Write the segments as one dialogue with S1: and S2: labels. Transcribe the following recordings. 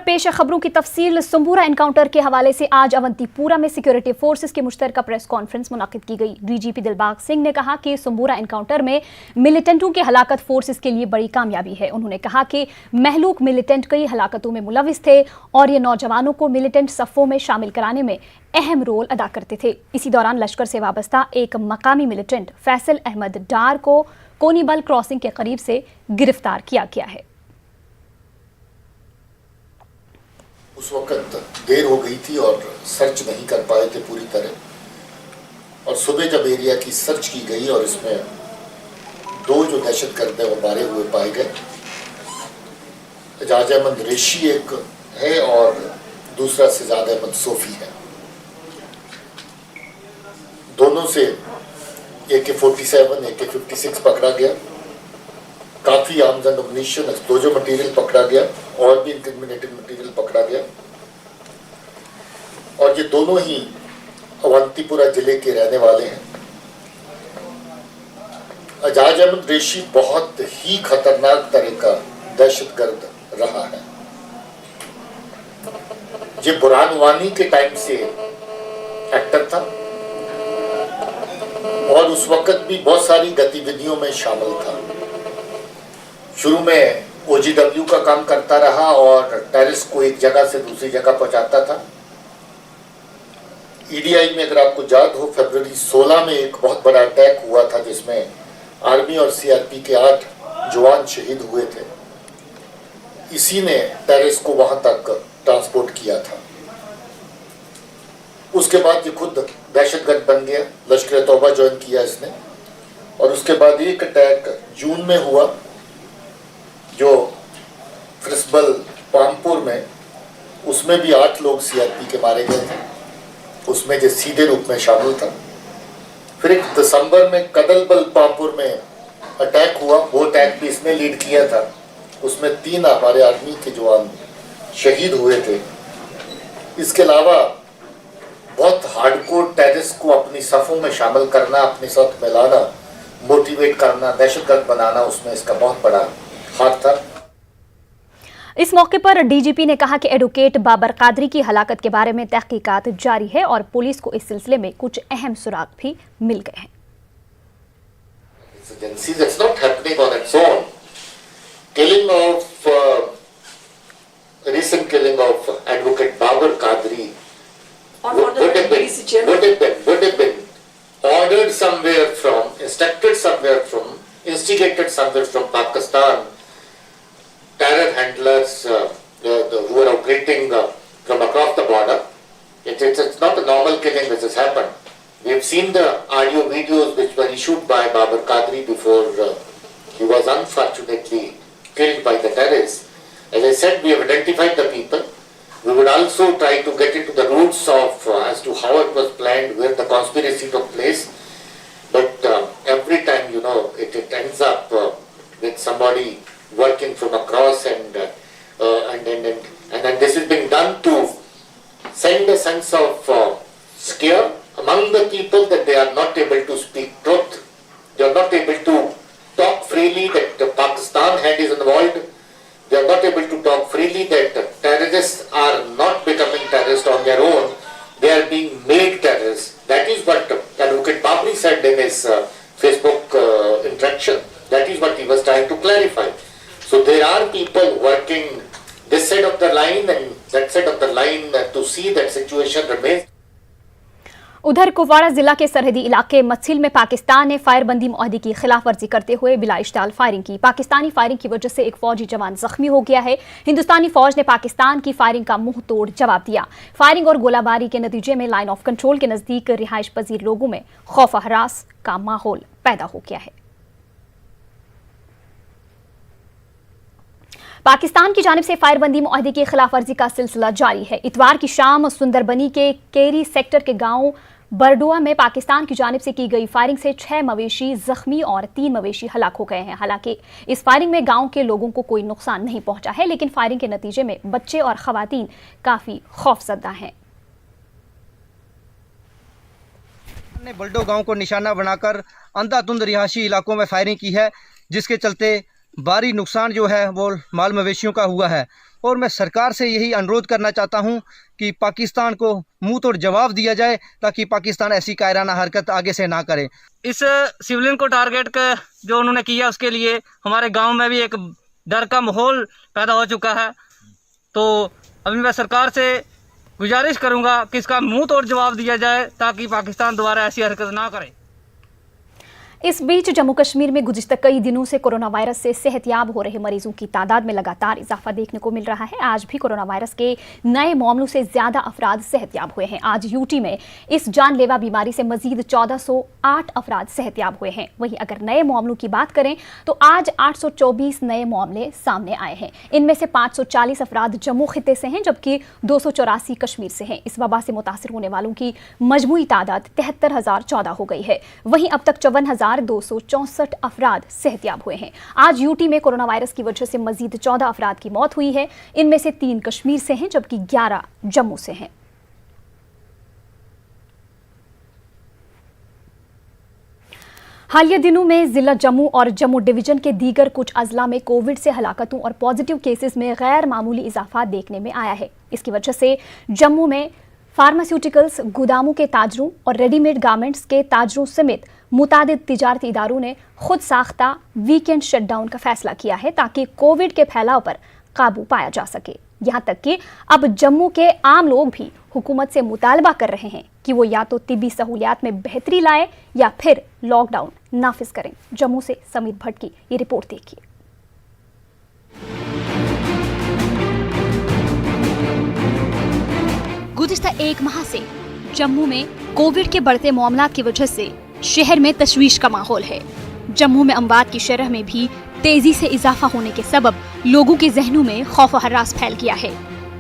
S1: अब पेश है खबरों की तफसील। संबूरा एनकाउंटर के हवाले से आज अवंतीपुरा में सिक्योरिटी फोर्सेस की मुश्तरका प्रेस कॉन्फ्रेंस मुनाकिद की गई। डीजीपी दिलबाग सिंह ने कहा कि संबूरा एनकाउंटर में मिलिटेंटों की हलाकत फोर्सेस के लिए बड़ी कामयाबी है। उन्होंने कहा कि महलूक मिलिटेंट कई हलाकतों में मुलविस थे और ये नौजवानों को मिलिटेंट सफ़ों में शामिल कराने में अहम रोल अदा करते थे। इसी दौरान लश्कर से वाबस्ता एक मकामी मिलिटेंट फैसल अहमद डार को कोनीबल क्रॉसिंग के करीब से गिरफ्तार किया गया है।
S2: उस वक्त देर हो गई थी और सर्च नहीं कर पाए थे पूरी तरह, और सुबह जब एरिया की सर्च की गई और इसमें दो जो दहशतगर्द हैं वो मारे हुए पाए गए। एजाज अहमद रेशी एक है और दूसरा सिजाद अहमद सोफी है। दोनों से AK-47 AK-56 पकड़ा गया, काफी आर्म्स एंड अम्युनिशन एक्सप्लोजिव मटेरियल पकड़ा गया और भी इनक्रिमिनेटिंग मटेरियल पकड़ा गया। और ये दोनों ही अवंतीपुरा जिले के रहने वाले हैं। एजाज अहमद रेशी बहुत ही खतरनाक तरह का दहशतगर्द रहा है। ये बुरहान वानी के टाइम से एक्टर था और उस वक्त भी बहुत सारी गतिविधियों में शामिल था। शुरू में OGW का काम करता रहा और टेररिस्ट को एक जगह से दूसरी जगह पहुंचाता था। EDI में अगर आपको याद हो, फरवरी 16 में एक बहुत बड़ा अटैक हुआ था जिसमें आर्मी और CRP के 8 जवान शहीद हुए थे। इसी ने टेररिस्ट को वहां तक ट्रांसपोर्ट किया था। उसके बाद ये खुद दहशतगर्द बन गया, लश्कर तौबा ज्वाइन किया इसने। और उसके बाद एक अटैक जून में हुआ जो फ्रिस्बल पामपुर में, उसमें भी 8 लोग CRP के मारे गए थे, उसमें जो सीधे रूप में शामिल था। फिर एक दिसंबर में कदलबल पामपुर में अटैक हुआ, वो अटैक भी इसने लीड किया था, उसमें 3 हमारे आर्मी के जवान शहीद हुए थे। इसके अलावा बहुत हार्डकोर टेररिस्ट को अपनी सफ़ों में शामिल करना, अपने साथ मिलाना, मोटिवेट करना, दहशतगर्द बनाना, उसमें इसका बहुत बड़ा हाथ था।
S1: इस मौके पर डीजीपी ने कहा कि एडवोकेट बाबर कादरी की हलाकत के बारे में तहकीकात जारी है और पुलिस को इस सिलसिले में कुछ अहम सुराग भी मिल गए हैं।
S2: Recent killing of Advocate Babar Qadri would have been ordered somewhere from, instructed somewhere from, instigated somewhere from Pakistan. Terror handlers who are operating from across the border. It's not a normal killing which has happened. We have seen the audio videos which were issued by Babar Qadri before he was unfortunately killed by the terrorists. As I said, we have identified the people. We would also try to get into the roots of as to how it was planned, where the conspiracy took place. But every time, you know, it ends up with somebody working from across, and this is being done to send a sense of scare among the people that they are not able to speak truth. They are not able to talk freely that Pakistan hand is involved. They are not able to talk freely that terrorists are not becoming terrorists on their own. They are being made terrorists. That is what Advocate Babri said in his Facebook interaction. That is what he was trying to clarify. So there are people working this side of the line and that side of the line to see that situation remains.
S1: उधर कुपवाड़ा जिला के सरहदी इलाके मच्छिल में पाकिस्तान ने फायरबंदी मुआहदे की खिलाफ वर्जी करते हुए बिलाइश्ताल फायरिंग की। पाकिस्तानी फायरिंग की वजह से एक फौजी जवान जख्मी हो गया है। हिंदुस्तानी फौज ने पाकिस्तान की फायरिंग का मुंह तोड़ जवाब दिया। फायरिंग और गोलाबारी के नतीजे में लाइन ऑफ कंट्रोल के नजदीक रिहाइश पजीर लोगों में खौफ हरास का माहौल पैदा हो गया है। पाकिस्तान की जानिब से फायरबंदी मुआहदे की खिलाफ वर्जी का सिलसिला जारी है। इतवार की शाम सुंदरबनी के केरी सेक्टर के गांव बरडुआ में पाकिस्तान की जानिब से की गई फायरिंग से 6 मवेशी जख्मी और 3 मवेशी हलाक हो गए हैं। हालांकि इस फायरिंग में गांव के लोगों को कोई नुकसान नहीं पहुंचा है, लेकिन फायरिंग के नतीजे में बच्चे और खवातीन काफी खौफजदा हैं।
S3: ने बल्डो गांव को निशाना बनाकर अंधाधुंध रिहायशी इलाकों में फायरिंग की है, जिसके चलते भारी नुकसान जो है वो माल मवेशियों का हुआ है। और मैं सरकार से यही अनुरोध करना चाहता हूं कि पाकिस्तान को मुंह तोड़ जवाब दिया जाए ताकि पाकिस्तान ऐसी कायराना हरकत आगे से ना करे।
S4: इस सिविलियन को टारगेट कर जो उन्होंने किया उसके लिए हमारे गांव में भी एक डर का माहौल पैदा हो चुका है। तो अभी मैं सरकार से गुजारिश करूंगा कि इसका मुंह तोड़ जवाब दिया जाए ताकि पाकिस्तान दोबारा ऐसी हरकत ना करे।
S1: इस बीच जम्मू कश्मीर में गुज़िश्ता कई दिनों से कोरोना वायरस से सेहतयाब हो रहे मरीजों की तादाद में लगातार इजाफा देखने को मिल रहा है। आज भी कोरोना वायरस के नए मामलों से ज्यादा अफराद सेहतयाब हुए हैं। आज यूटी में इस जानलेवा बीमारी से मजीद 1408 अफराद सेहतयाब हुए हैं। वहीं अगर नए मामलों की बात करें तो आज 824 नए मामले सामने आए हैं। इनमें से 540 अफराद जम्मू खिते से हैं जबकि 284 कश्मीर से हैं। इस वबा से मुतासिर होने वालों की मजमूई तादाद 73,014 हो गई है। वहीं अब तक 54,264 अफराद सेहतयाब हुए हैं। आज यूटी में कोरोना वायरस की वजह से मजीद 14 अफराद की मौत हुई है। इनमें से 3 कश्मीर से हैं जबकि 11 जम्मू से हैं। हालिया दिनों में जिला जम्मू और जम्मू डिवीजन के दीगर कुछ अजला में कोविड से हलाकतों और पॉजिटिव केसेस में गैर मामूली इजाफा देखने में आया है। इसकी वजह से जम्मू में फार्मास्यूटिकल्स गोदामों के ताजरों और रेडीमेड गारमेंट्स के ताजरों समेत मुतादिद तिजारती इदारों ने खुद साख्ता वीकेंड शटडाउन का फैसला किया है ताकि कोविड के फैलाव पर काबू पाया जा सके। यहाँ तक कि अब जम्मू के आम लोग भी हुकूमत से मुतालबा कर रहे हैं कि वो या तो तिब्बी सहूलियात में बेहतरी लाए या फिर लॉकडाउन नाफिज करें। जम्मू से समीर भट्ट की ये रिपोर्ट देखिए। गुज़िश्ता एक माह से जम्मू में कोविड के बढ़ते मामलात की वजह से शहर में तशवीश का माहौल है। जम्मू में अमवात की शरह में भी तेजी से इजाफा होने के सबब लोगों के जहनों में खौफ और हरास फैल गया है।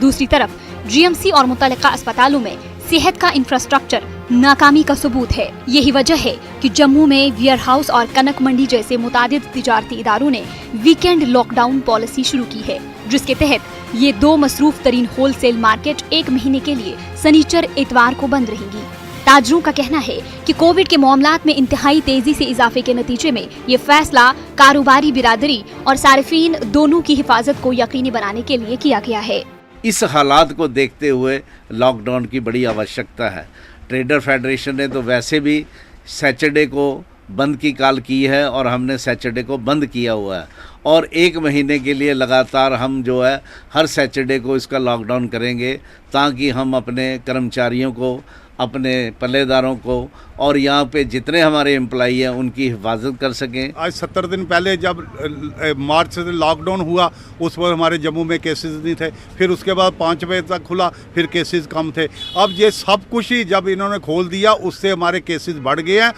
S1: दूसरी तरफ जीएमसी और मुतल्लिका अस्पतालों में सेहत का इंफ्रास्ट्रक्चर नाकामी का सबूत है। यही वजह है कि जम्मू में वियर हाउस और कनक मंडी जैसे मुतादिद तिजारती इदारों ने वीकेंड लॉकडाउन पॉलिसी शुरू की है, जिसके तहत ये 2 मसरूफ तरीन होलसेल मार्केट 1 महीने के लिए शनिचर इतवार को बंद रहेंगी। ताजरों का कहना है कि कोविड के मामलात में इंतहाई तेजी से इजाफे के नतीजे में ये फैसला कारोबारी बिरादरी और सारिफीन दोनों की हिफाजत को यकीनी बनाने के लिए किया गया है।
S5: इस हालात को देखते हुए लॉकडाउन की बड़ी आवश्यकता है। ट्रेडर फेडरेशन ने तो वैसे भी सैटरडे को बंद की कॉल की है और हमने सैटरडे को बंद किया हुआ है और 1 महीने के लिए लगातार हम जो है हर सैटरडे को इसका लॉकडाउन करेंगे ताकि हम अपने कर्मचारियों को, अपने पल्लेदारों को और यहाँ पे जितने हमारे एम्प्लॉई हैं उनकी हिफाजत कर सकें।
S6: आज 70 दिन पहले जब मार्च से लॉकडाउन हुआ उस वक्त हमारे जम्मू में केसेस नहीं थे, फिर उसके बाद 5 बजे तक खुला, फिर केसेस कम थे। अब ये सब कुछ ही जब इन्होंने खोल दिया उससे हमारे केसेस बढ़ गए हैं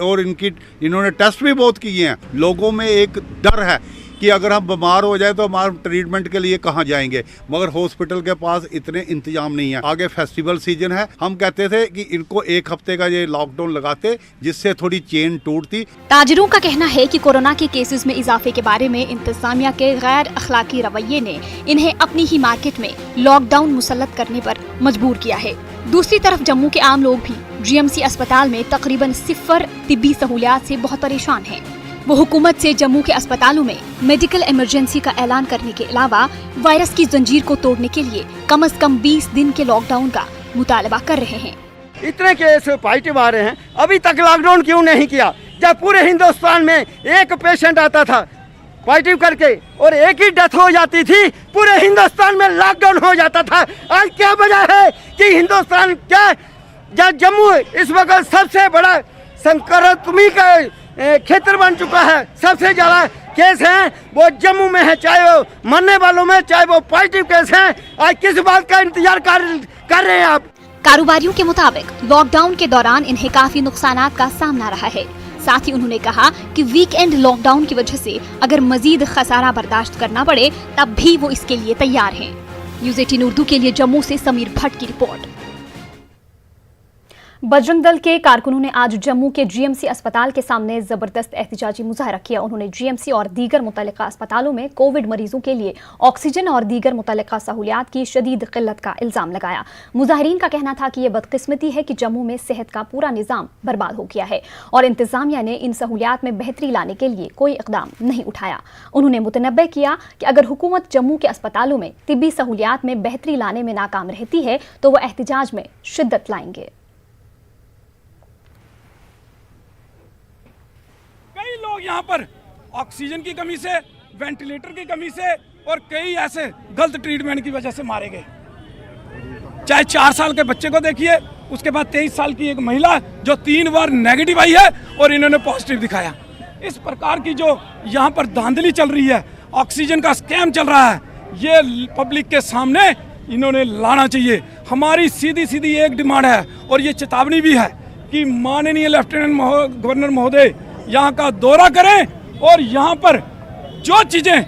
S6: और इन्होंने टेस्ट भी बहुत किए हैं। लोगों में एक डर है कि अगर हम बीमार हो जाए तो हमारे ट्रीटमेंट के लिए कहाँ जाएंगे, मगर हॉस्पिटल के पास इतने इंतजाम नहीं है। आगे फेस्टिवल सीजन है, हम कहते थे कि इनको 1 हफ्ते का ये लॉकडाउन लगाते जिससे थोड़ी चेन टूटती।
S1: ताजिरों का कहना है कि कोरोना के केसेस में इजाफे के बारे में इंतजामिया के गैर अखलाकी रवैये ने इन्हें अपनी ही मार्केट में लॉकडाउन मुसल्लत करने पर मजबूर किया है। दूसरी तरफ जम्मू के आम लोग भी जीएमसी अस्पताल में तकरीबन 0 तिब्बी सहूलियात से बहुत परेशान हैं। वो हुकूमत से जम्मू के अस्पतालों में मेडिकल इमरजेंसी का ऐलान करने के अलावा वायरस की जंजीर को तोड़ने के लिए कम से कम 20 दिन के लॉकडाउन का मुतालबा कर रहे हैं।
S7: इतने केस पॉजिटिव आ रहे हैं, अभी तक लॉकडाउन क्यों नहीं किया? जब पूरे हिंदुस्तान में एक पेशेंट आता था पॉजिटिव करके और एक ही डेथ हो जाती थी, पूरे हिंदुस्तान में लॉकडाउन हो जाता था। आज क्या वजह है कि हिंदुस्तान क्या जम्मू इस वक्त सबसे बड़ा संक्रमण का क्षेत्र बन चुका है। सबसे ज्यादा केस हैं वो जम्मू में है, चाहे वो मरने वालों में, चाहे वो पॉजिटिव केस हैं। आज किस बात का इंतजार कर रहे हैं आप?
S1: कारोबारियों के मुताबिक लॉकडाउन के दौरान इन्हें काफी नुकसानात का सामना रहा है। साथ ही उन्होंने कहा कि वीकेंड लॉकडाउन की वजह से अगर मजीद खसारा बर्दाश्त करना पड़े तब भी वो इसके लिए तैयार हैं। न्यूज़ 18 उर्दू के लिए जम्मू से समीर भट्ट की रिपोर्ट। बजरंग दल के कारकुनों ने आज जम्मू के जीएमसी अस्पताल के सामने जबरदस्त एहतजाजी मुजाहरा किया। उन्होंने जीएमसी और दीगर मुतल्लिका अस्पतालों में कोविड मरीजों के लिए ऑक्सीजन और दीगर मुतल्लिका सहूलियात की शदीद किल्लत का इल्जाम लगाया। मुजाहिरीन का कहना था कि यह बदकिस्मती है कि जम्मू में सेहत का पूरा निजाम बर्बाद हो गया है और इंतजामिया ने इन सहूलियात में बेहतरी लाने के लिए कोई इकदाम नहीं उठाया। उन्होंने मुतनब्बे किया कि अगर हुकूमत जम्मू के अस्पतालों में तिब्बी सहूलियात में बेहतरी लाने में नाकाम रहती है तो वह एहतजाज में शिद्दत लाएंगे।
S8: कई लोग यहाँ पर ऑक्सीजन की कमी से, वेंटिलेटर की कमी से और कई ऐसे गलत ट्रीटमेंट की वजह से मारे गए। चाहे 4 साल के बच्चे को देखिए, उसके बाद 23 साल की एक महिला जो 3 बार नेगेटिव आई है और इन्होंने पॉजिटिव दिखाया। इस प्रकार की जो यहाँ पर धांधली चल रही है, ऑक्सीजन का स्कैम चल रहा है, ये पब्लिक के सामने इन्होंने लाना चाहिए। हमारी सीधी सीधी एक डिमांड है और ये चेतावनी भी है कि माननीय लेफ्टिनेंट गवर्नर महोदय यहाँ का दौरा करें और यहाँ पर जो चीजें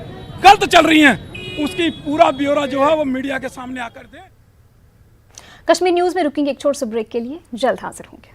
S8: गलत चल रही हैं उसकी पूरा ब्यौरा जो है वो मीडिया के सामने आकर दें।
S1: कश्मीर न्यूज में रुकेंगे एक छोटे से ब्रेक के लिए, जल्द हाजिर होंगे।